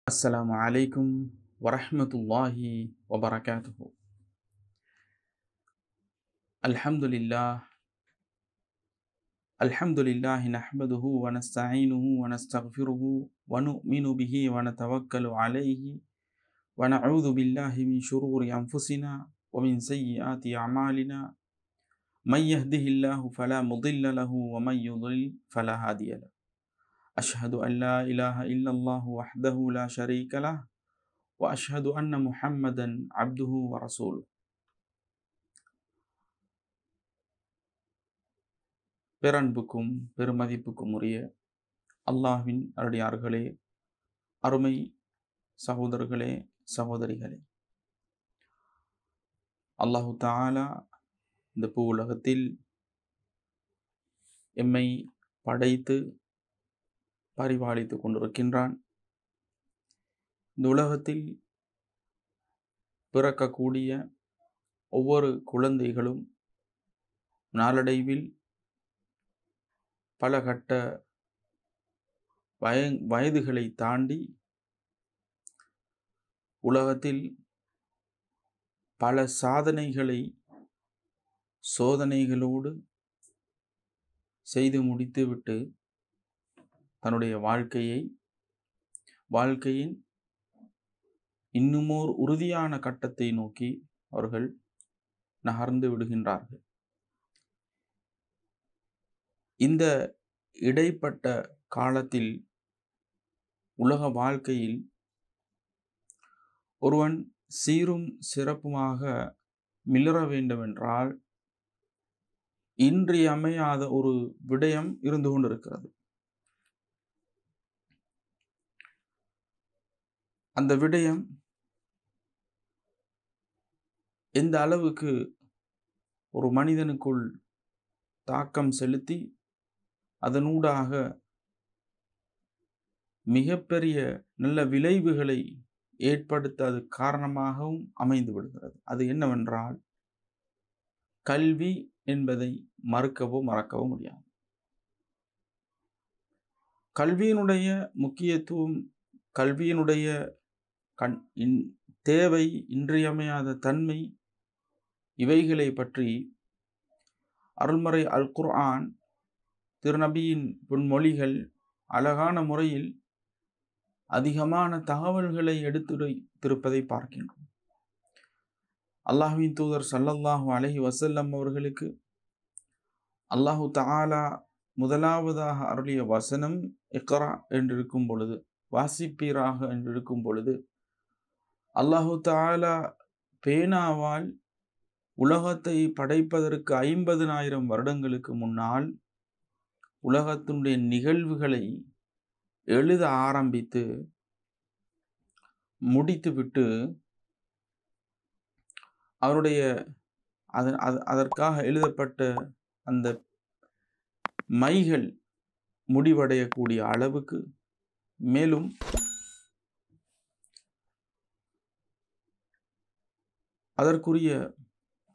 السلام عليكم ورحمة الله وبركاته. الحمد لله نحمده ونستعينه ونستغفره ونؤمن به ونتوكل عليه ونعوذ بالله من شرور أنفسنا ومن سيئات أعمالنا. من يهده الله فلا مضل له ومن يضلل فلا هادي له. أشهد أن لا إله إلا الله وحده لا شريك له وأشهد أن محمدا عبده ورسوله. பேரன்புக்கும் பெருமதிப்புக்கும் உரிய அல்லாஹ்வின் அருளியார்களே, அருமை சகோதரர்களே, சகோதரிகளே, அல்லாஹு தஆலா இந்த பூ உலகத்தில் எம்மை படைத்து பரிபாலித்து கொண்டிருக்கின்றான். இந்த உலகத்தில் பிறக்கக்கூடிய ஒவ்வொரு குழந்தைகளும் நாளடைவில் பல கட்ட வயதுகளை தாண்டி உலகத்தில் பல சாதனைகளை சோதனைகளோடு செய்து முடித்துவிட்டு தன்னுடைய வாழ்க்கையின் இன்னுமோர் உறுதியான கட்டத்தை நோக்கி அவர்கள் நகர்ந்து விடுகின்றார்கள். இந்த இடைப்பட்ட காலத்தில் உலக வாழ்க்கையில் ஒருவன் சீரும் சிறப்புமாக மிளர வேண்டுமென்றால் இன்றியமையாத ஒரு விடயம் இருந்து கொண்டிருக்கிறது. அந்த விடயம் எந்த அளவுக்கு ஒரு மனிதனுக்குள் தாக்கம் செலுத்தி அதனூடாக மிகப்பெரிய நல்ல விளைவுகளை ஏற்படுத்த அது காரணமாகவும் அமைந்து விடுகிறது. அது என்னவென்றால், கல்வி என்பதை மறக்கவோ முடியாது. கல்வியினுடைய முக்கியத்துவம், கல்வியினுடைய தேவை, இன்றியமையாத தன்மை, இவைகளை பற்றி அருள்மறை அல் குர்ஆன், திருநபியின் பொன்மொழிகள் அழகான முறையில் அதிகமான தகவல்களை எடுத்துரைத்திருப்பதை பார்க்கின்றோம். அல்லாஹ்வின் தூதர் ஸல்லல்லாஹு அலைஹி வஸல்லம் அவர்களுக்கு அல்லாஹு தஆலா முதலாவதாக அருளிய வசனம் இக்ரா என்றிருக்கும் பொழுது, வாசிப்பீராக என்றிருக்கும் பொழுது, அல்லாஹு தஆலா பேனாவால் உலகத்தை படைப்பதற்கு 50,000 வருடங்களுக்கு முன்னால் உலகத்தினுடைய நிகழ்வுகளை எழுத ஆரம்பித்து முடித்துவிட்டு அவருடைய அதற்காக எழுதப்பட்ட அந்த மைகள் முடிவடையக்கூடிய அளவுக்கு, மேலும் அதற்குரிய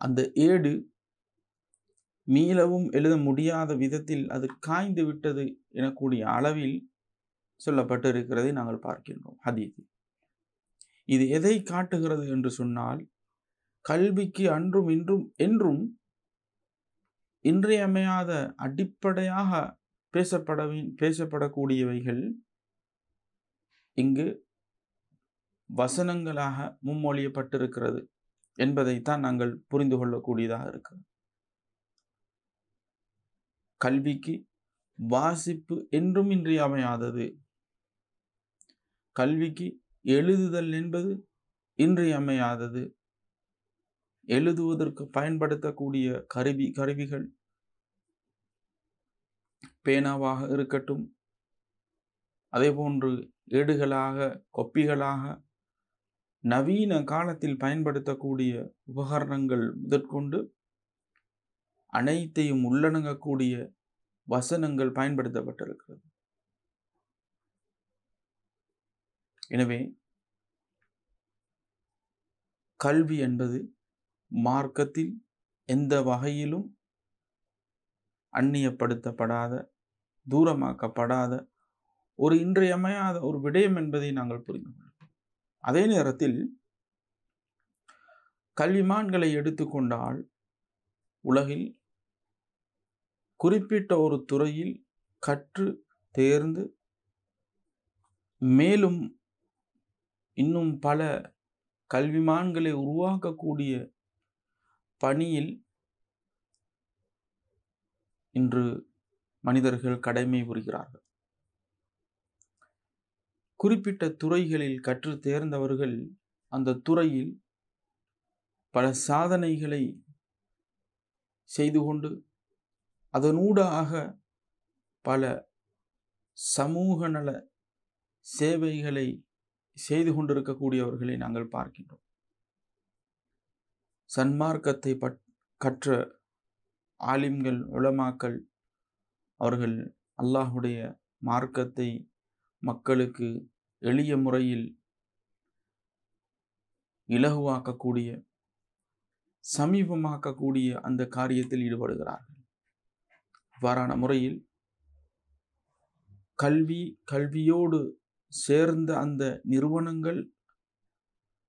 அந்த ஏடு மீளவும் எழுத முடியாத விதத்தில் அது காய்ந்து விட்டது எனக்கூடிய அளவில் சொல்லப்பட்டிருக்கிறதை நாங்கள் பார்க்கின்றோம் ஹதீஸில். இது எதை காட்டுகிறது என்று சொன்னால், கல்விக்கு அன்றும் இன்றும் என்றும் இன்றியமையாத அடிப்படையாக பேசப்படக்கூடியவைகள் இங்கு வசனங்களாக முன்மொழியப்பட்டிருக்கிறது என்பதைத்தான் நாங்கள் புரிந்து கொள்ளக்கூடியதாக இருக்கிறது. கல்விக்கு வாசிப்பு என்றும் இன்றியமையாதது. கல்விக்கு எழுதுதல் என்பது இன்றியமையாதது. எழுதுவதற்கு பயன்படுத்தக்கூடிய கருவிகள் பேனாவாக இருக்கட்டும், அதேபோன்று ஏடுகளாக, கொப்பிகளாக, நவீன காலத்தில் பயன்படுத்தக்கூடிய உபகரணங்கள் முதற்கொண்டு அனைத்தையும் உள்ளடங்கக்கூடிய வசனங்கள் பயன்படுத்தப்பட்டிருக்கிறது. எனவே கல்வி என்பது மார்க்கத்தில் எந்த வகையிலும் அந்நியப்படுத்தப்படாத, தூரமாக்கப்படாத ஒரு இன்றியமையாத ஒரு விடயம் என்பதை நாங்கள் புரிந்து கொள்வோம். அதே நேரத்தில் கல்விமான்களை எடுத்துக்கொண்டால் உலகில் குறிப்பிட்ட ஒரு துறையில் கற்று தேர்ந்து மேலும் இன்னும் பல கல்விமான்களை உருவாக்கக்கூடிய பணியில் இன்று மனிதர்கள் கடமை புரிகிறார்கள். குறிப்பிட்ட துறைகளில் கற்று தேர்ந்தவர்கள் அந்த துறையில் பல சாதனைகளை செய்து கொண்டு அதனூடாக பல சமூக நல சேவைகளை செய்து கொண்டிருக்கக்கூடியவர்களை நாங்கள் பார்க்கின்றோம். சன்மார்க்கத்தை கற்ற ஆலிம்கள், உலமாக்கள் அவர்கள் அல்லாஹுடைய மார்க்கத்தை மக்களுக்கு எளிய முறையில் இலகுவாக்கக்கூடிய, சமீபமாக்கக்கூடிய அந்த காரியத்தில் ஈடுபடுகிறார்கள். இவ்வாறான முறையில் கல்வியோடு சேர்ந்த அந்த நிறுவனங்கள்,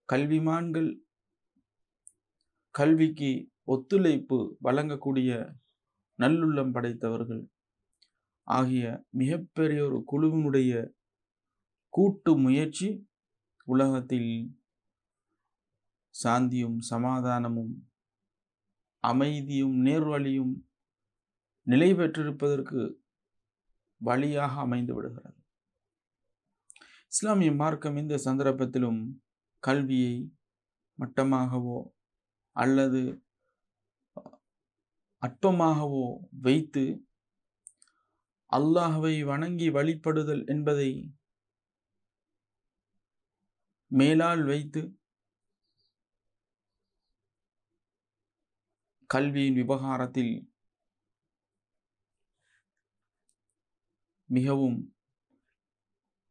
கல்விமான்கள், கல்விக்கு ஒத்துழைப்பு வழங்கக்கூடிய நல்லுள்ளம் படைத்தவர்கள் ஆகிய மிகப்பெரிய ஒரு குழுவினுடைய கூட்டு முயற்சி உலகத்தில் சாந்தியும் சமாதானமும் அமைதியும் நேர்வழியும் நிலை பெற்றிருப்பதற்கு வழியாக அமைந்து விடுகிறது. இஸ்லாமிய மார்க்கம் இந்த சந்தர்ப்பத்திலும் கல்வியை மட்டமாகவோ அல்லது அற்பமாகவோ வைத்து அல்லாஹ்வை வணங்கி வழிபடுதல் என்பதை மேலால் வைத்து கல்வியின் விவகாரத்தில் மிகவும்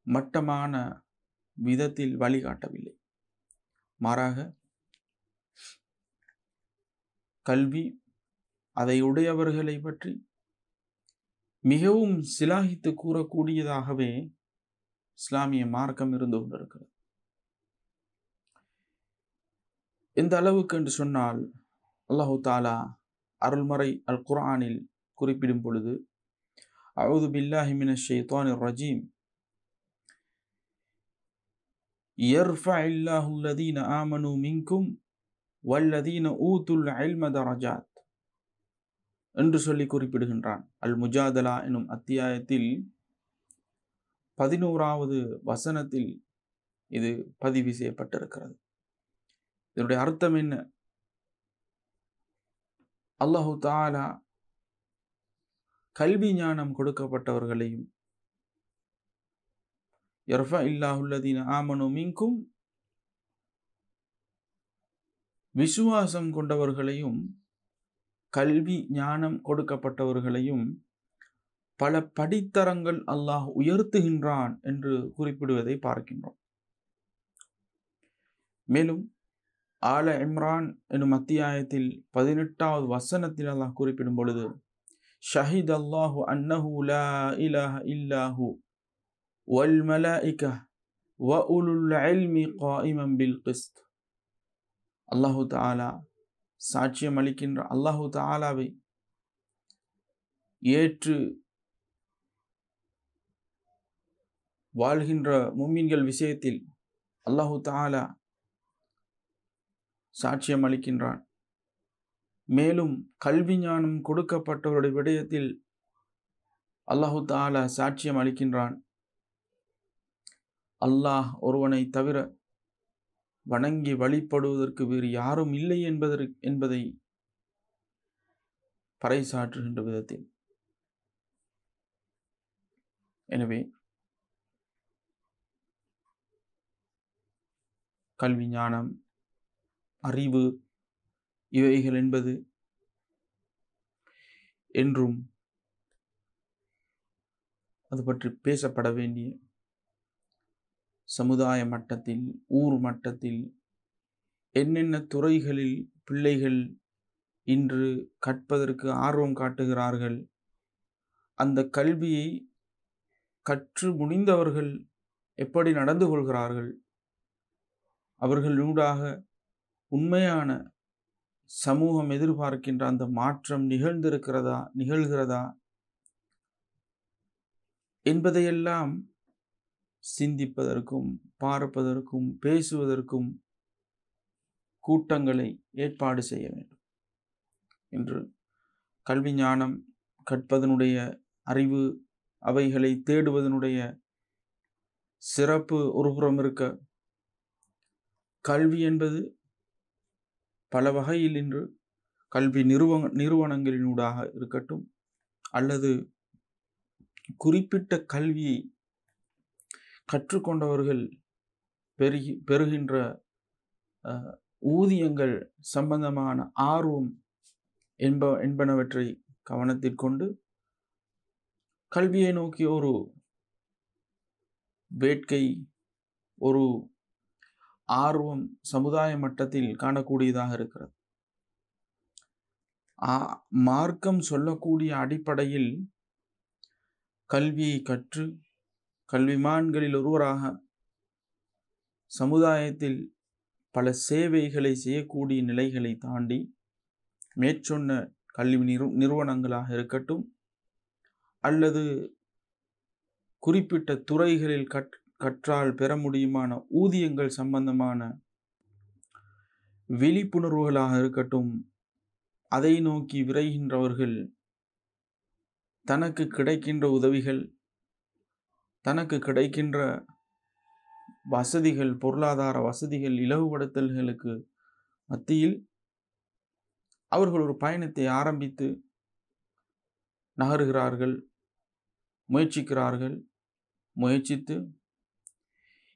மட்டமான விதத்தில் வழிகாட்டவில்லை. மாறாக கல்வி அதை உடையவர்களை பற்றி மிகவும் சிலாகித்து கூறக்கூடியதாகவே இஸ்லாமிய மார்க்கம் இருந்து கொண்டிருக்கிறது. எந்த அளவுக்கு என்று சொன்னால், அல்லாஹு தாலா அருள்மறை அல் குர்ஆனில் குறிப்பிடும் பொழுது, அஊது பில்லாஹி மினஷ் ஷைத்தானிர் ரஜீம், யர்ஃபஇல்லாஹு அல்லதீன ஆமனூ மின்கும் வல்லதீன ஊதுல் இல்ம தரஜாத் என்று சொல்லி குறிப்பிடுகின்றான். அல் முஜாதலா எனும் அத்தியாயத்தில் 11வது வசனத்தில் இது பதிவு செய்யப்பட்டிருக்கிறது. இதனுடைய அர்த்தம் என்ன? அல்லாஹு தஆலா கல்வி ஞானம் கொடுக்கப்பட்டவர்களையும், யர்ஃபஇல்லாஹு அல்லதீன ஆமனூ மின்கும், விசுவாசம் கொண்டவர்களையும் கல்வி ஞானம் கொடுக்கப்பட்டவர்களையும் பல படித்தரங்கள் அல்லாஹ் உயர்த்துகின்றான் என்று குறிப்பிடுவதை பார்க்கின்றோம். மேலும் ஆல இம்ரான் எனும் அத்தியாயத்தில் 18வது வசனத்தில் அல்லாஹ் குறிப்பிடும் பொழுது, ஷஹித் அல்லாஹு அன்னஹு லா இலாஹ இல்லாஹு வல் மலாயிகா வ உலுல் இல்மி காயிமன் பில் கிஸ்த். அல்லாஹு தஆலா சாட்சியம் அளிக்கின்ற, அல்லாஹு தஆலாவை ஏற்று வாழ்கின்ற முஃமின்கள் விஷயத்தில் அல்லாஹு தஆலா சாட்சியம் அளிக்கின்றான். மேலும் கல்வி ஞானம் கொடுக்கப்பட்டவருடைய விடயத்தில் அல்லாஹு தஆலா சாட்சியம் அளிக்கின்றான். அல்லாஹ் ஒருவனை தவிர வணங்கி வழிபடுவதற்கு வேறு யாரும் இல்லை என்பதை பறைசாற்றுகின்ற விதத்தில். எனவே கல்வி ஞானம், அறிவு இவைகள் என்பது என்றும் அது பற்றி பேசப்பட வேண்டிய, சமுதாய மட்டத்தில், ஊர் மட்டத்தில் என்னென்ன துறைகளில் பிள்ளைகள் இன்று கற்பதற்கு ஆர்வம் காட்டுகிறார்கள், அந்த கல்வியை கற்று முடிந்தவர்கள் எப்படி நடந்து கொள்கிறார்கள், அவர்களூடாக உண்மையான சமூகம் எதிர்பார்க்கின்ற அந்த மாற்றம் நிகழ்கிறதா என்பதையெல்லாம் சிந்திப்பதற்கும் பார்ப்பதற்கும் பேசுவதற்கும் கூட்டங்களை ஏற்பாடு செய்ய வேண்டும். என்று கல்வி ஞானம் கற்பதனுடைய அறிவு அவைகளை தேடுவதனுடைய சிறப்பு ஒருபுறம் இருக்க, கல்வி என்பது பல வகையில் இன்று கல்வி நிறுவனங்களினூடாக இருக்கட்டும், அல்லது குறிப்பிட்ட கல்வியை கற்றுக்கொண்டவர்கள் பெறுகின்ற ஊதியங்கள் சம்பந்தமான ஆர்வம் என்பனவற்றை கவனத்திற்கொண்டு கல்வியை நோக்கி ஒரு வேட்கை, ஒரு ஆர்வம் சமுதாய மட்டத்தில் காணக்கூடியதாக இருக்கிறது. மார்க்கம் சொல்லக்கூடிய அடிப்படையில் கல்வியை கற்று கல்விமான்களில் ஒருவராக சமுதாயத்தில் பல சேவைகளை செய்யக்கூடிய நிலைகளை தாண்டி மேற்சொன்ன கல்வி நிறுவனங்களாக இருக்கட்டும், அல்லது குறிப்பிட்ட துறைகளில் கற்றால் பெற முடியுமான ஊதியங்கள் சம்பந்தமான விழிப்புணர்வுகளாக இருக்கட்டும், அதை நோக்கி விரைகின்றவர்கள் தனக்கு கிடைக்கின்ற உதவிகள், தனக்கு கிடைக்கின்ற வசதிகள், பொருளாதார வசதிகள், இலகுபடுத்தல்களுக்கு மத்தியில் அவர்கள் ஒரு பயணத்தை ஆரம்பித்து நகருகிறார்கள், முயற்சிக்கிறார்கள். முயற்சித்து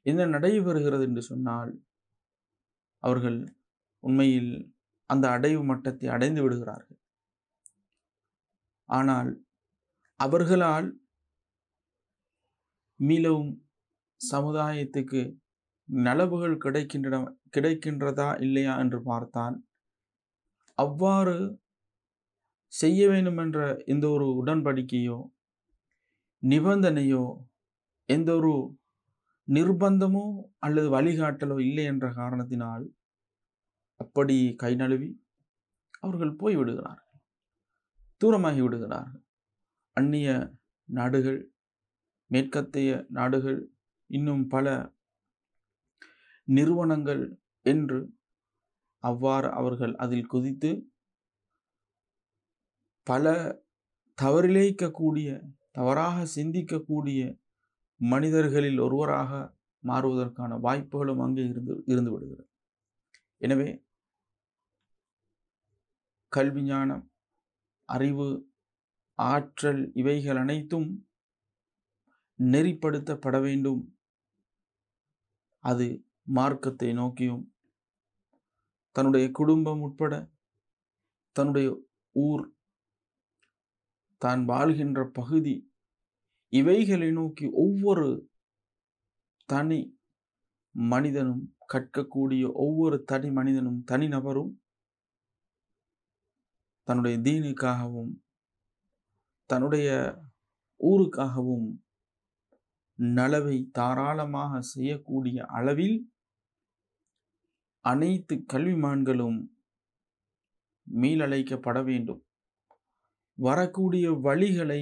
என்ன நடைபெறுகிறது என்று சொன்னால், அவர்கள் உண்மையில் அந்த அடைவு மட்டத்தை அடைந்து விடுகிறார்கள். ஆனால் அவர்களால் மீளவும் சமுதாயத்துக்கு நலவுகள் கிடைக்கின்றதா இல்லையா என்று பார்த்தால், அவ்வாறு செய்ய வேண்டும் என்ற எந்த ஒரு உடன்படிக்கையோ நிபந்தனையோ எந்த ஒரு நிர்பந்தமோ அல்லது வழிகாட்டலோ இல்லை என்ற காரணத்தினால் அப்படி கை நழுவி அவர்கள் போய்விடுகிறார்கள், தூரமாகி விடுகிறார்கள். அந்நிய நாடுகள், மேற்கத்திய நாடுகள், இன்னும் பல நிறுவனங்கள் என்று அவ்வாறு அவர்கள் அதில் குதித்து பல தவறிழைக்கக்கூடிய, தவறாக சிந்திக்கக்கூடிய மனிதர்களில் ஒருவராக மாறுவதற்கான வாய்ப்புகளும் அங்கே இருந்து விடுகிறது. எனவே கல்வி ஞானம், அறிவு, ஆற்றல் இவைகள் அனைத்தும் நெறிப்படுத்தப்பட வேண்டும். அது மார்க்கத்தை நோக்கியும், தன்னுடைய குடும்பம் உட்பட தன்னுடைய ஊர், தான் வாழ்கின்ற பகுதி இவைகளை நோக்கி ஒவ்வொரு தனி மனிதனும் கற்கக்கூடிய ஒவ்வொரு தனி மனிதனும், தனிநபரும் தன்னுடைய தீனுக்காகவும் தன்னுடைய ஊருக்காகவும் நலவை தாராளமாக செய்யக்கூடிய அளவில் அனைத்து கல்விமான்களும் மீளழைக்கப்பட வேண்டும். வரக்கூடிய வழிகளை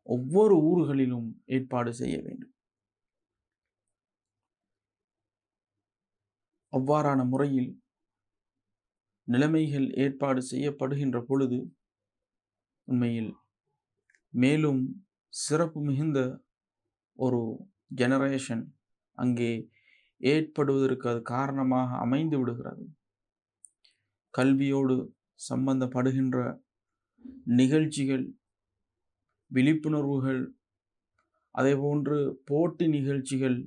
ஒவ்வொரு ஊர்களிலும் ஏற்பாடு செய்ய வேண்டும். அவ்வாறான முறையில் நிலைமைகள் ஏற்பாடு செய்யப்படுகின்ற பொழுது உண்மையில் மேலும் சிறப்பு மிகுந்த ஒரு ஜெனரேஷன் அங்கே ஏற்படுவதற்கு அது காரணமாக அமைந்து விடுகிறது. கல்வியோடு சம்பந்தப்படுகின்ற நிகழ்ச்சிகள், விழிப்புணர்வுகள், அதேபோன்று போட்டி நிகழ்ச்சிகள்,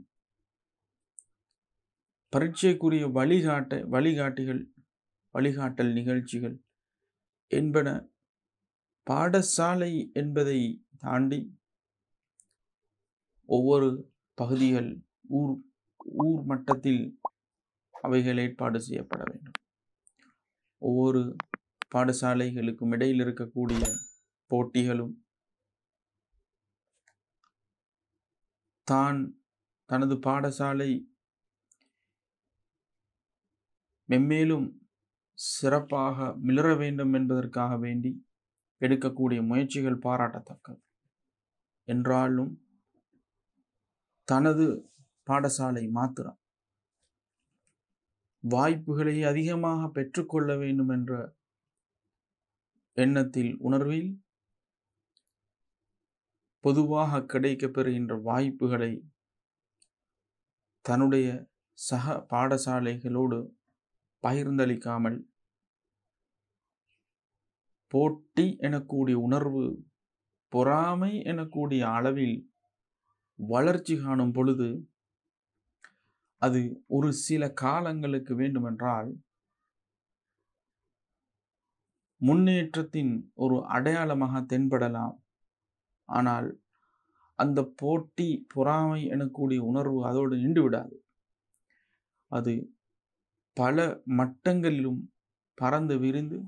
பரீட்சைக்குரிய வழிகாட்டல் நிகழ்ச்சிகள் என்பன பாடசாலை என்பதை தாண்டி ஒவ்வொரு பகுதிகள், ஊர் மட்டத்தில் அவைகள் ஏற்பாடு செய்யப்பட வேண்டும். ஒவ்வொரு பாடசாலைகளுக்கும் இடையில் இருக்கக்கூடிய போட்டிகளும் தான் தனது பாடசாலை மென்மேலும் சிறப்பாக மிளர வேண்டும் என்பதற்காக வேண்டி எடுக்கக்கூடிய முயற்சிகள் பாராட்டத்தக்கது. என்றாலும் தனது பாடசாலை மாத்திரம் வாய்ப்புகளை அதிகமாக பெற்றுக்கொள்ள வேண்டும் என்ற எண்ணத்தில் உணர்வில் பொதுவாக கிடைக்கப் பெறுகின்ற வாய்ப்புகளை தன்னுடைய சக பாடசாலைகளோடு பகிர்ந்தளிக்காமல் போட்டி எனக்கூடிய உணர்வு, பொறாமை எனக்கூடிய அளவில் வளர்ச்சி காணும் பொழுது அது ஒரு சில காலங்களுக்கு வேண்டுமென்றால் முன்னேற்றத்தின் ஒரு அடையாளமாக தென்படலாம். ஆனால் அந்த போட்டி, பொறாமை எனக்கூடிய உணர்வு அதோடு நின்று விடாது. அது பல மட்டங்களிலும் பறந்து விரிந்து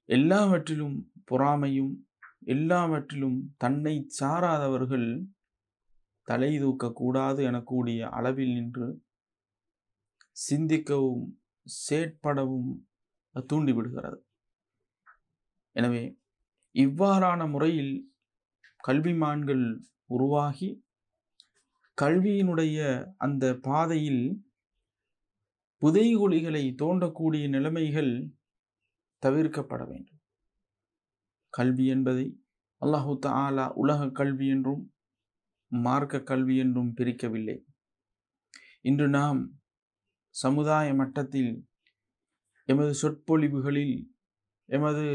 எல்லாவற்றிலும் பொறாமையும், எல்லாவற்றிலும் தன்னை சாராதவர்கள் தலை தூக்கக்கூடாது எனக்கூடிய அளவில் நின்று சிந்திக்கவும் செயற்படவும் தூண்டிவிடுகிறது. எனவே இவ்வாறான முறையில் கல்விமான்கள் உருவாகி கல்வியினுடைய அந்த பாதையில் புதைகுழிகளை தோண்டக்கூடிய நிலைமைகள் தவிர்க்கப்பட வேண்டும். கல்வி என்பதை அல்லாஹு தஆலா உலக கல்வி என்றும் மார்க்க கல்வி என்றும் பிரிக்கவில்லை. இன்று நாம் சமுதாய மட்டத்தில் எமது சொற்பொழிவுகளில், எமது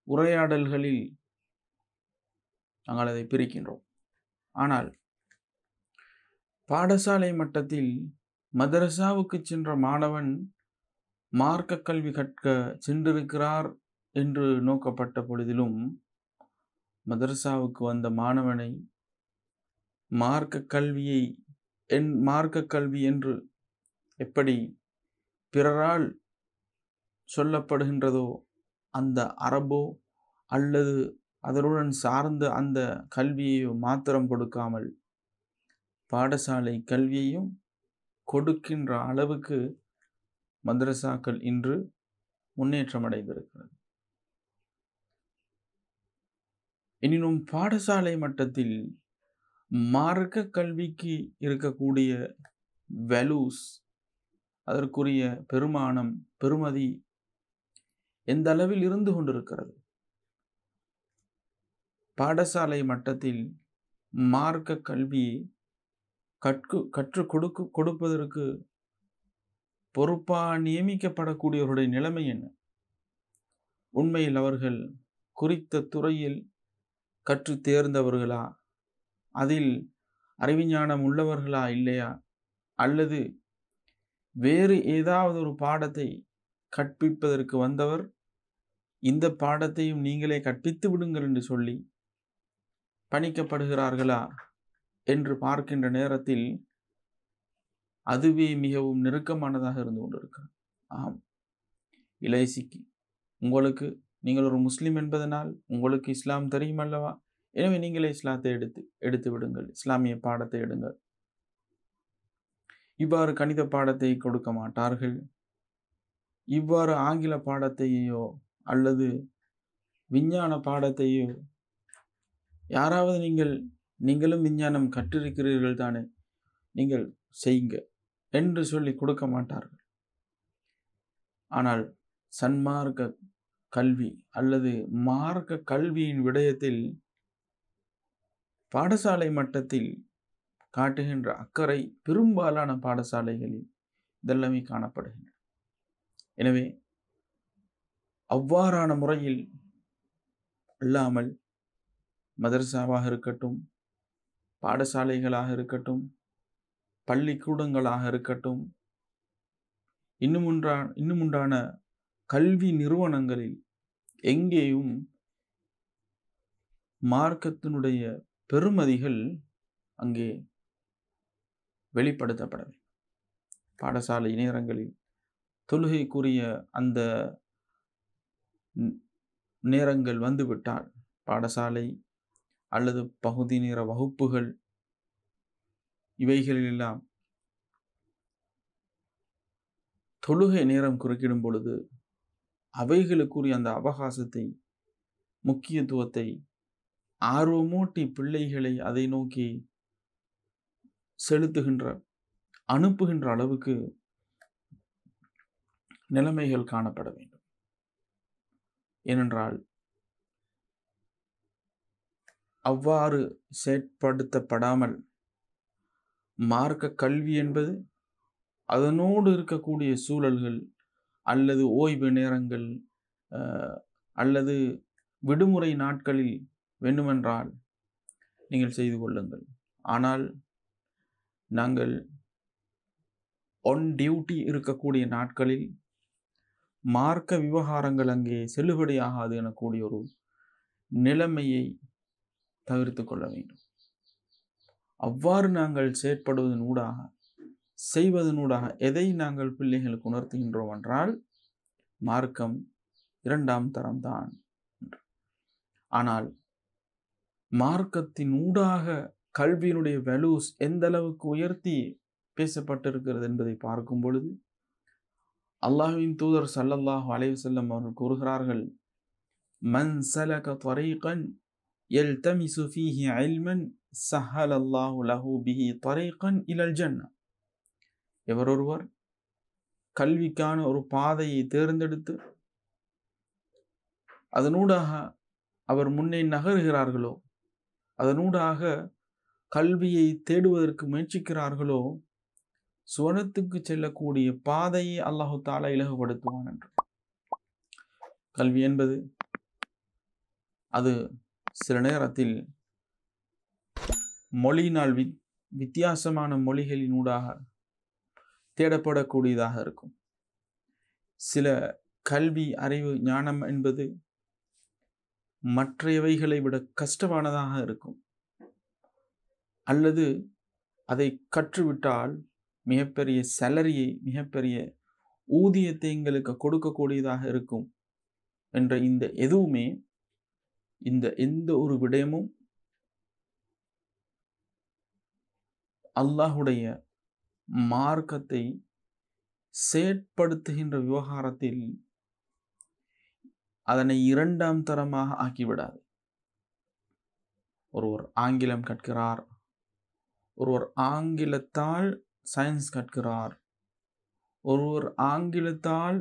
உரையாடல்களில் நாங்கள் அதை பிரிக்கின்றோம். ஆனால் பாடசாலை மட்டத்தில் மதரசாவுக்கு சென்ற மாணவன் மார்க்க கல்வி கற்க சென்றிருக்கிறார் என்று நோக்கப்பட்ட பொழுதிலும் மதரசாவுக்கு வந்த மாணவனை மார்க்க கல்வி என்று எப்படி பிறரால் சொல்லப்படுகின்றதோ அந்த அரபோ அல்லது அதனுடன் சார்ந்த அந்த கல்வியையோ மாத்திரம் கொடுக்காமல் பாடசாலை கல்வியையும் கொடுக்கின்ற அளவுக்கு மதரசாக்கள் இன்று முன்னேற்றம் அடைந்திருக்கிறது. எனினும் பாடசாலை மட்டத்தில் மார்க்க கல்விக்கு இருக்கக்கூடிய வேல்யூஸ், அதற்குரிய பெருமானம், பெருமதி எந்த அளவில் இருந்து கொண்டிருக்கிறது? பாடசாலை மட்டத்தில் மார்க்க கல்வியை கற்றுக் கொடுப்பதற்கு பொறுப்பாக நியமிக்கப்படக்கூடியவருடைய நிலைமை என்ன? உண்மையில் அவர்கள் குறித்த துறையில் கற்று தேர்ந்தவர்களா, அதில் அறிவிஞானம் உள்ளவர்களா இல்லையா, அல்லது வேறு ஏதாவது ஒரு பாடத்தை கற்பிப்பதற்கு வந்தவர் இந்த பாடத்தையும் நீங்களே கற்பித்து விடுங்கள் என்று சொல்லி பணிக்கப்படுகிறார்களா என்று பார்க்கின்ற நேரத்தில் அதுவே மிகவும் நெருக்கமானதாக இருந்து கொண்டிருக்கிறது. ஆம், இளைசிக்கு நீங்கள் ஒரு முஸ்லிம் என்பதனால் உங்களுக்கு இஸ்லாம் தெரியும் அல்லவா, எனவே நீங்களே இஸ்லாத்தை எடுத்து விடுங்கள், இஸ்லாமிய பாடத்தை எடுங்கள். இவ்வாறு கணித பாடத்தை கொடுக்க மாட்டார்கள். இவ்வாறு ஆங்கில பாடத்தையோ அல்லது விஞ்ஞான பாடத்தையோ யாராவது நீங்களும் விஞ்ஞானம் கற்றிருக்கிறீர்கள் தானே, நீங்கள் செய்யுங்க என்று சொல்லி கொடுக்க மாட்டார்கள். ஆனால் சன்மார்க்க கல்வி அல்லது மார்க்க கல்வியின் விடயத்தில் பாடசாலை மட்டத்தில் காட்டுகின்ற அக்கறை பெரும்பாலான பாடசாலைகளில் இதெல்லாமே காணப்படுகின்றன. எனவே அவ்வாறான முறையில் இல்லாமல் மதரசாவாக இருக்கட்டும், பாடசாலைகளாக இருக்கட்டும், பள்ளிக்கூடங்களாக இருக்கட்டும், இன்னுமுண்டான கல்வி நிறுவனங்களில் எங்கேயும் மார்க்கத்தினுடைய பெருமதிகள் அங்கே வெளிப்படுத்தப்பட வேண்டும். பாடசாலை நேரங்களில் தொழுகைக்குரிய அந்த நேரங்கள் வந்துவிட்டால் பாடசாலை அல்லது பகுதி நேர வகுப்புகள் இவைகளிலெல்லாம் தொழுகை நேரம் குறுக்கிடும் பொழுது அவைகளுக்குரிய அந்த அவகாசத்தை, முக்கியத்துவத்தை ஆர்வமூட்டி பிள்ளைகளை அதை நோக்கி செலுத்துகின்ற, அனுப்புகின்ற அளவுக்கு நிலைமைகள் காணப்பட வேண்டும். ஏனென்றால் அவ்வாறு செயற்படுத்தப்படாமல் மார்க்க கல்வி என்பது அதனோடு இருக்கக்கூடிய சூழல்கள் அல்லது ஓய்வு நேரங்கள் அல்லது விடுமுறை நாட்களில் வேண்டுமென்றால் நீங்கள் செய்து கொள்ளுங்கள். ஆனால் நாங்கள் ஒன் டியூட்டி இருக்கக்கூடிய நாட்களில் மார்க்க விவகாரங்கள் அங்கே செல்லுபடியாகாது எனக்கூடிய ஒரு நிலைமையை தவிர்த்து கொள்ள வேண்டும். அவ்வாறு நாங்கள் செயற்படுவதனூடாக, செய்வதனூடாக எதை நாங்கள் பிள்ளைகளுக்கு உணர்த்துகின்றோம் என்றால் மார்க்கம் இரண்டாம் தரம்தான். ஆனால் மார்க்கத்தின் ஊடாக கல்வியினுடைய வேல்யூஸ் எந்த அளவுக்கு உயர்த்தி பேசப்பட்டிருக்கிறது என்பதை பார்க்கும் பொழுது அல்லாஹ்வின் தூதர் ஸல்லல்லாஹு அலைஹி வஸல்லம் அவர்கள் கூறுகிறார்கள், மன் ஸலக தரீகன் யல்தமிசு ஃபீஹி இல்மன் ஸஹலல்லாஹு லஹு பிஹி தரீகன் இலல் ஜன்னah. எவரொருவர் கல்விக்கான ஒரு பாதையை தேர்ந்தெடுத்து அதனூடாக அவர் முன்னே நகர்கிறார்களோ, அதனூடாக கல்வியை தேடுவதற்கு முயற்சிக்கிறார்களோ, சுவனத்துக்கு செல்லக்கூடிய பாதையை அல்லாஹு தஆலா இலகுபடுத்துவான் என்று. கல்வி என்பது அது சில நேரத்தில் மொழியினால் வித்தியாசமான மொழிகளினூடாக தேடப்படக்கூடியதாக இருக்கும். சில கல்வி, அறிவு, ஞானம் என்பது மற்றவைகளை விட கஷ்டமானதாக இருக்கும். அல்லது அதை கற்றுவிட்டால் மிகப்பெரிய சேலரியை, மிகப்பெரிய ஊதியத்தை எங்களுக்கு கொடுக்கக்கூடியதாக இருக்கும் என்ற இந்த எதுவுமே, இந்த எந்த ஒரு விடயமும் அல்லாஹுடைய மார்க்கத்தை செயற்படுத்துகின்ற விவகாரத்தில் அதனை இரண்டாம் தரமாக ஆக்கிவிடாது. ஒருவர் ஆங்கிலம் கற்கிறார், ஒருவர் ஆங்கிலத்தால் சயின்ஸ் கற்கிறார், ஒருவர் ஆங்கிலத்தால்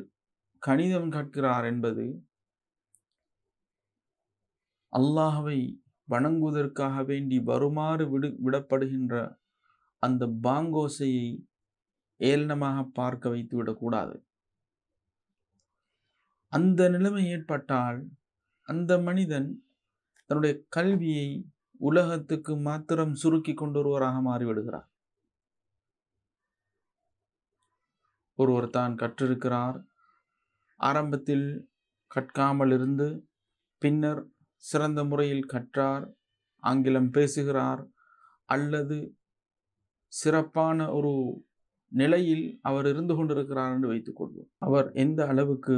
கணிதம் கற்கிறார் என்பது அல்லாஹ்வை வணங்குவதற்காக வேண்டி வருமாறு விடப்படுகின்ற அந்த பாங்கோசையை ஏளனமாக பார்க்க வைத்து விடக்கூடாது. அந்த நிலைமை ஏற்பட்டால் அந்த மனிதன் தன்னுடைய கல்வியை உலகத்துக்கு மாத்திரம் சுருக்கி கொண்டொருவராக மாறிவிடுகிறார். ஒருவர் தான் கற்றிருக்கிறார், ஆரம்பத்தில் கற்காமல் இருந்து பின்னர் சிறந்த முறையில் கற்றார், ஆங்கிலம் பேசுகிறார், அல்லது சிறப்பான ஒரு நிலையில் அவர் இருந்து கொண்டிருக்கிறார் என்று வைத்துக் கொள்வோம். அவர் எந்த அளவுக்கு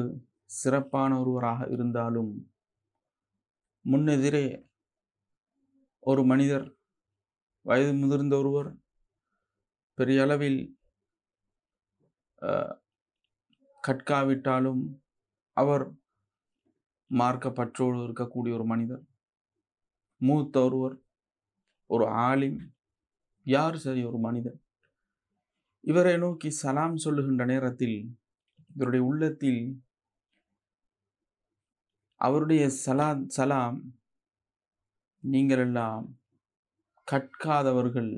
சிறப்பான ஒருவராக இருந்தாலும் முன்னெதிரே ஒரு மனிதர், வயது முதிர்ந்த ஒருவர், பெரிய அளவில் கற்காவிட்டாலும் அவர் மார்க்கப்பற்றோடு இருக்கக்கூடிய ஒரு மனிதர், மூத்த ஒருவர், ஒரு ஆலிம், யார் சரி ஒரு மனிதர், இவரை நோக்கி சலாம் சொல்லுகின்ற நேரத்தில் இவருடைய உள்ளத்தில் அவருடைய சலாம், நீங்கள் எல்லாம் கற்காதவர்கள்,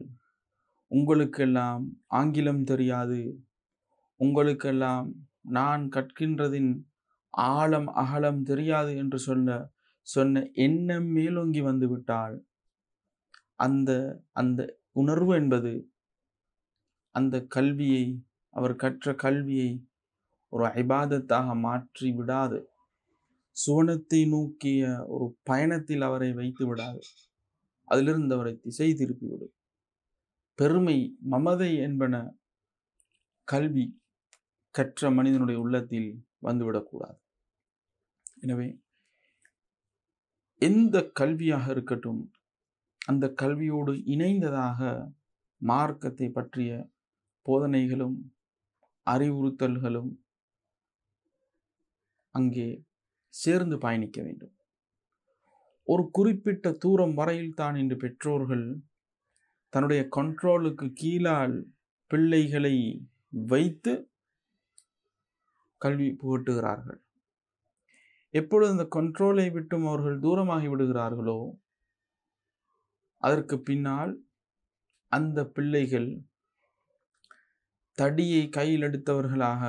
உங்களுக்கெல்லாம் ஆங்கிலம் தெரியாது, உங்களுக்கெல்லாம் நான் கற்கின்றதின் ஆழம் அகலம் தெரியாது என்று சொன்ன எண்ணம் மேலோங்கி வந்துவிட்டால் அந்த அந்த உணர்வு என்பது அந்த கல்வியை, அவர் கற்ற கல்வியை ஒரு இபாதத்தாக மாற்றி விடாது, சுவனத்தை நோக்கிய ஒரு பயணத்தில் அவரை வைத்து விடாது, அதிலிருந்து அவரை திசை திருப்பிவிடும். பெருமை, மமதை என்பன கல்வி கற்ற மனிதனுடைய உள்ளத்தில் வந்துவிடக்கூடாது. எனவே எந்த கல்வியாக இருக்கட்டும், அந்த கல்வியோடு இணைந்ததாக மார்க்கத்தை பற்றிய போதனைகளும் அறிவுறுத்தல்களும் அங்கே சேர்ந்து பயணிக்க வேண்டும். ஒரு குறிப்பிட்ட தூரம் வரையில் தான் இன்று பெற்றோர்கள் தன்னுடைய கண்ட்ரோலுக்கு கீழால் பிள்ளைகளை வைத்து கல்வி புகட்டுகிறார்கள். எப்பொழுது அந்த கண்ட்ரோலை விட்டும் அவர்கள் தூரமாகி விடுகிறார்களோ அதற்கு பின்னால் அந்த பிள்ளைகள் தடியை கையில் எடுத்தவர்களாக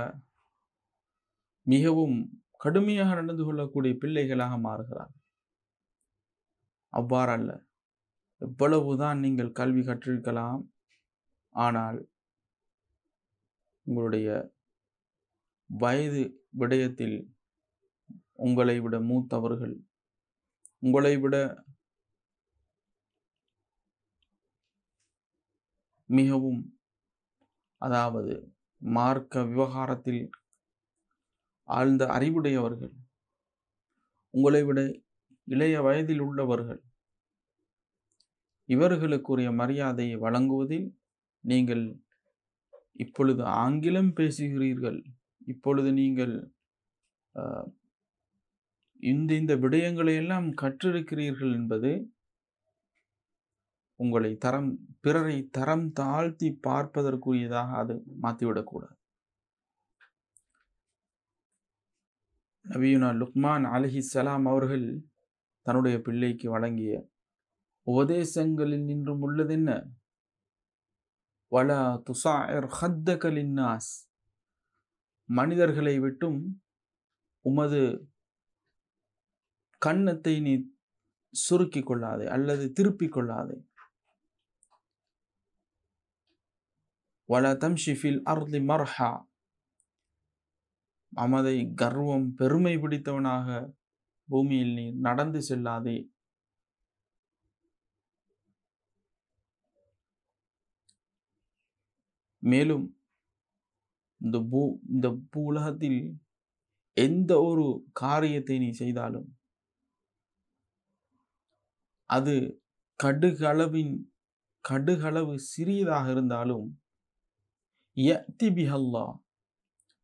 மிகவும் கடுமையாக நடந்து கொள்ளக்கூடிய பிள்ளைகளாக மாறுகிறார்கள். அவ்வாறல்ல. எவ்வளவுதான் நீங்கள் கல்வி கற்றிருக்கலாம், ஆனால் உங்களுடைய வயது விடயத்தில் உங்களை விட மூத்தவர்கள், உங்களை விட மிகவும் மார்க்க விவகாரத்தில் ஆழ்ந்த அறிவுடையவர்கள், உங்களை விட இளைய வயதில் உள்ளவர்கள், இவர்களுக்குரிய மரியாதையை வழங்குவதில் நீங்கள் இப்பொழுது ஆங்கிலம் பேசுகிறீர்கள், இப்பொழுது நீங்கள் இந்த விடயங்களை எல்லாம் கற்றிருக்கிறீர்கள் என்பது உங்களை பிறரை தரம் தாழ்த்தி பார்ப்பதற்குரியதாக அது மாற்றிவிடக்கூடாது. நபியுனா லுக்மான் அலைஹிஸ்ஸலாம் அவர்கள் தன்னுடைய பிள்ளைக்கு வழங்கிய உபதேசங்களில் நின்றும் உள்ளதென்ன? வலா துஸாஇர் ஹத்தக லின்னாஸ், மனிதர்களை விட்டும் உமது கன்னத்தை நீ சுருக்கிக் கொள்ளாதே அல்லது திருப்பிக் கொள்ளாதே. வலா தம்ஷி ஃபில் அர்தி மர்ஹா, மமதை கர்வம் பெருமை பிடித்தவனாக பூமியில் நீ நடந்து செல்லாதே. மேலும் இந்த உலகத்தில் எந்த ஒரு காரியத்தை நீ செய்தாலும் அது கடுகளவு சிறியதாக இருந்தாலும் யஅதி பிஹல்லாஹ்,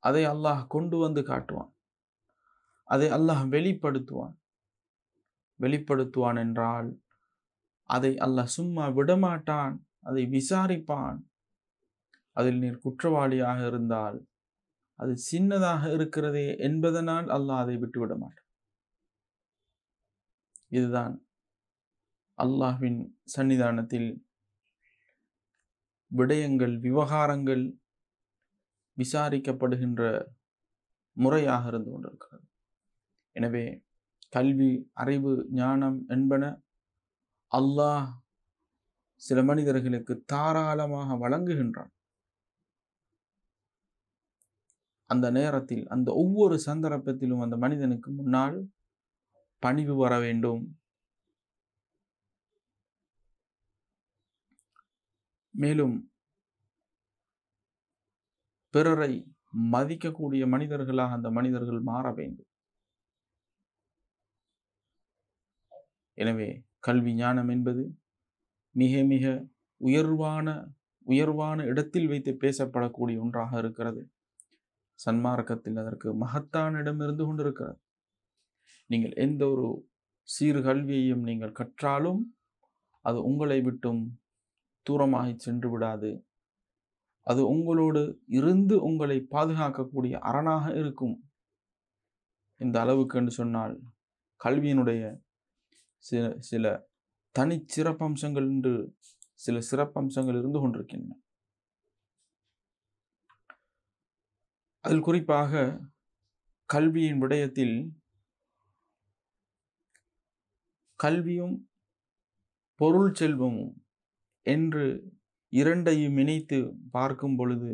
அதை அல்லாஹ் கொண்டு வந்து காட்டுவான், அதை அல்லாஹ் வெளிப்படுத்துவான் என்றால் அதை அல்லாஹ் சும்மா விடமாட்டான், அதை விசாரிப்பான். அதில் நீர் குற்றவாளியாக இருந்தால் அது சின்னதாக இருக்கிறதே என்பதனால் அல்லாஹ் அதை விட்டுவிட மாட்டான். இதுதான் அல்லாஹ்வின் சன்னிதானத்தில் விடயங்கள் விவகாரங்கள் விசாரிக்கப்படுகின்ற முறையாக இருந்து கொண்டிருக்கிறது. எனவே கல்வி, அறிவு, ஞானம் என்பன அல்லாஹ் சில மனிதர்களுக்கு தாராளமாக வழங்குகின்றான். அந்த நேரத்தில், அந்த ஒவ்வொரு சந்தர்ப்பத்திலும் அந்த மனிதனுக்கு முன்னால் பணிவு வர வேண்டும். மேலும் பிறரை மதிக்கக்கூடிய மனிதர்களாக அந்த மனிதர்கள் மாற வேண்டும். எனவே கல்வி ஞானம் என்பது மிக மிக உயர்வான இடத்தில் வைத்து பேசப்படக்கூடிய ஒன்றாக இருக்கிறது. சன்மார்க்கத்தில் அதற்கு மகத்தான இடம் இருந்து கொண்டிருக்கிறது. நீங்கள் எந்த ஒரு சீர்கல்வியையும் நீங்கள் கற்றாலும் அது உங்களை விட்டும் தூரமாகி சென்று விடாது. அது உங்களோடு இருந்து உங்களை பாதுகாக்கக்கூடிய அரணாக இருக்கும். இந்த அளவுக்கு என்று சொன்னால் கல்வியினுடைய சில தனி சிறப்பம்சங்கள் என்று சில சிறப்பம்சங்கள் இருந்து கொண்டிருக்கின்றன. அதில் குறிப்பாக கல்வியின் விடயத்தில் கல்வியும் பொருள் செல்வமும் என்று இரண்டையும் இணைத்து பார்க்கும் பொழுது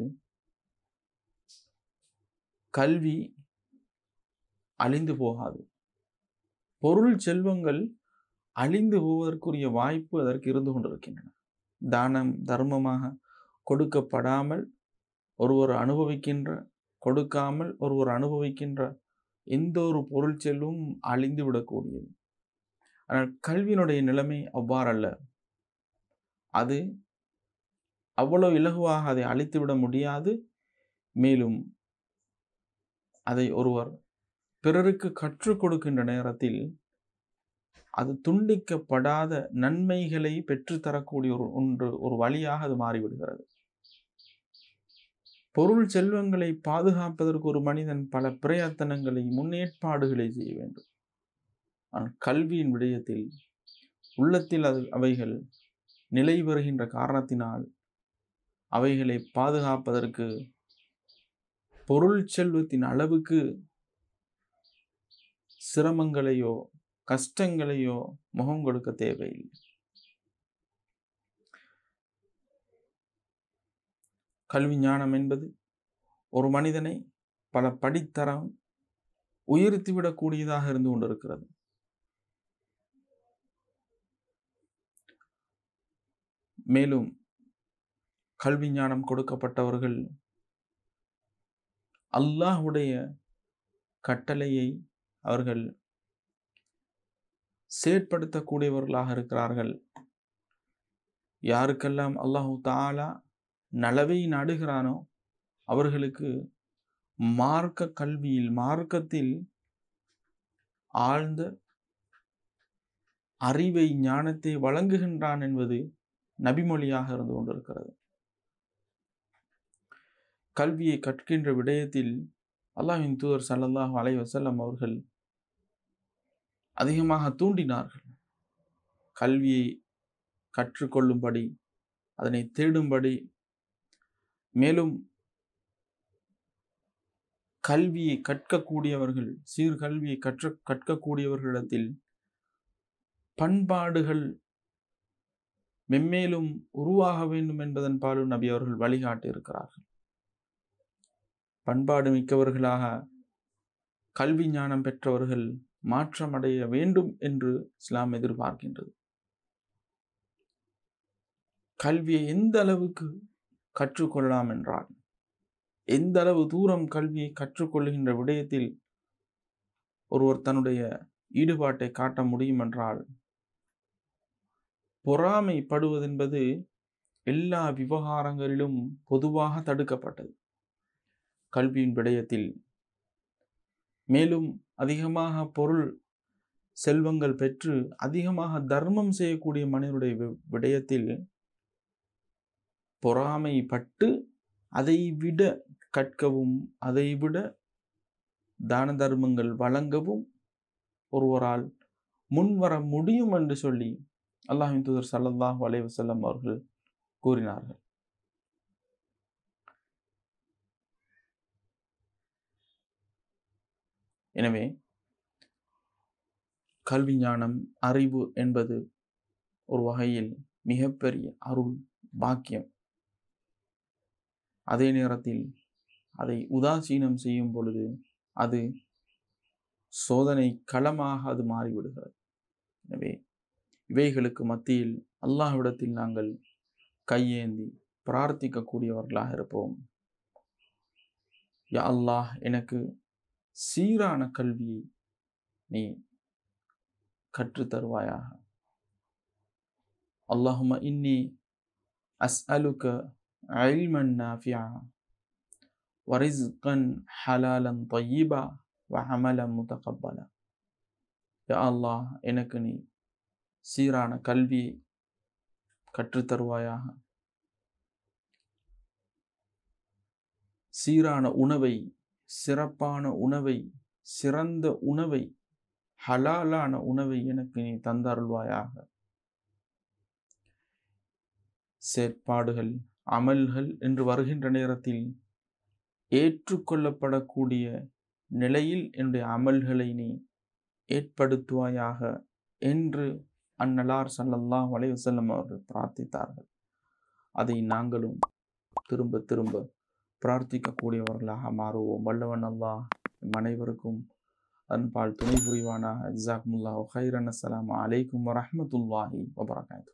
கல்வி அழிந்து போகாது. பொருள் செல்வங்கள் அழிந்து போவதற்குரிய வாய்ப்பு அதற்கு இருந்து கொண்டிருக்கின்றன. தானம் தர்மமாக கொடுக்கப்படாமல் கொடுக்காமல் ஒருவர் அனுபவிக்கின்ற எந்த ஒரு பொருள் செல்வமும் அழிந்து விடக்கூடியது. ஆனால் கல்வியினுடைய நிலைமை அவ்வாறல்ல. அது அவ்வளவு இலகுவாக அதை அழித்துவிட முடியாது. மேலும் அதை ஒருவர் பிறருக்கு கற்றுக் கொடுக்கின்ற நேரத்தில் அது துண்டிக்கப்படாத நன்மைகளை பெற்றுத்தரக்கூடிய ஒரு வழியாக அது மாறிவிடுகிறது. பொருள் செல்வங்களை பாதுகாப்பதற்கு ஒரு மனிதன் பல பிரயத்தனங்களை, முன்னேற்பாடுகளை செய்ய வேண்டும். ஆனால் கல்வியின் விடயத்தில் உள்ளத்தில் அவைகள் நிலை பெறுகின்ற காரணத்தினால் அவைகளை பாதுகாப்பதற்கு பொருள் செல்வத்தின் அளவுக்கு சிரமங்களையோ கஷ்டங்களையோ முகம் கொடுக்க தேவையில்லை. கல்வி ஞானம் என்பது ஒரு மனிதனை பல படித்தரம் உயர்த்திவிடக்கூடியதாக இருந்து கொண்டிருக்கிறது. மேலும் கல்வி ஞானம் கொடுக்கப்பட்டவர்கள் அல்லாஹ்வுடைய கட்டளையை அவர்கள் செயற்படுத்தக்கூடியவர்களாக இருக்கிறார்கள். யாருக்கெல்லாம் அல்லாஹு தஆலா நலவை நாடுகிறானோ அவர்களுக்கு மார்க்க கல்வியில், மார்க்கத்தில் ஆழ்ந்த அறிவை, ஞானத்தை வழங்குகின்றான் என்பது நபிமொழியாக இருந்து கொண்டிருக்கிறது. கல்வியை கற்கின்ற விடயத்தில் அல்லாஹ்வின் தூதர் ஸல்லல்லாஹு அலைஹி வஸல்லம் அவர்கள் அதிகமாக தூண்டினார்கள். கல்வியை கற்றுக்கொள்ளும்படி, அதனை தேடும்படி. மேலும் கல்வியை கற்கக்கூடியவர்கள், சீர்கல்வியை கற்கக்கூடியவர்களிடத்தில் பண்பாடுகள் மென்மேலும் உருவாக வேண்டும் என்பதன் பாலும் நபி அவர்கள் வழிகாட்டி இருக்கிறார்கள். பண்பாடு மிக்கவர்களாக கல்வி ஞானம் பெற்றவர்கள் மாற்றமடைய வேண்டும் என்று இஸ்லாம் எதிர்பார்க்கின்றது. கல்வியை எந்த அளவுக்கு கற்றுக்கொள்ளலாம் என்றால், எந்த அளவு தூரம் கல்வியை கற்றுக்கொள்கின்ற விடயத்தில் ஒருவர் தன்னுடைய ஈடுபாட்டை காட்ட முடியும் என்றால், பொறாமைப்படுவதென்பது எல்லா விவகாரங்களிலும் பொதுவாக தடுக்கப்பட்டது கல்வியின் விடயத்தில். மேலும் அதிகமாக பொருள் செல்வங்கள் பெற்று அதிகமாக தர்மம் செய்யக்கூடிய மனிதனுடைய விடயத்தில் பொறாமைப்பட்டு அதை விட கற்கவும், அதை விட தான தர்மங்கள் வழங்கவும் ஒருவரால் முன்வர முடியும் என்று சொல்லி அல்லாஹ்வின் தூதர் ஸல்லல்லாஹு அலைஹி வஸல்லம் அவர்கள் கூறினார்கள். எனவே கல்வி ஞானம், அறிவு என்பது ஒரு வகையில் மிகப்பெரிய அருள் பாக்கியம். அதே நேரத்தில் அதை உதாசீனம் செய்யும் பொழுது அது சோதனை களமாக அது மாறிவிடுகிறது. எனவே இவைகளுக்கு மத்தியில் அல்லாஹ்விடத்தில் நாங்கள் கையேந்தி பிரார்த்திக்கக்கூடியவர்களாக இருப்போம். யா அல்லாஹ், எனக்கு சீரான கல்வியை நீ கற்றுத் தருவாயாக. அல்லாஹும்ம இன்னி அஸ்அலுக இல்மன் நாஃபிஆ வ ரிஸ்கன் ஹலாலன் தய்யிபா வ அமலன் முதகப்பலா. யா அல்லாஹ், எனக்கு நீ சீரான கல்வியை கற்றுத் தருவாயாக, சீரான உணவை, சிறப்பான உணவை, சிறந்த உணவை, ஹலாலான உணவை எனக்கு நீ தந்தருள்வாயாக. செயற்பாடுகள், அமல்கள் என்று வருகின்ற நேரத்தில் ஏற்றுக்கொள்ளப்படக்கூடிய நிலையில் என்னுடைய அமல்களை நீ ஏற்படுத்துவாயாக என்று அந்நலார் ஸல்லல்லாஹு அலைஹி வஸல்லம் அவர்கள் பிரார்த்தித்தார்கள். அதை நாங்களும் திரும்ப திரும்ப பிரார்த்திக்கக்கூடியவர்களாக மாறுவோம். வல்லவன் அல்லாஹ் அனைவருக்கும் அன்பால் துணை புரிவானாக. ஜஸாக்குமுல்லாஹு கைரன். அஸ்ஸலாமு அலைக்கும் வரஹ்மத்துல்லாஹி வபரகாத்துஹு.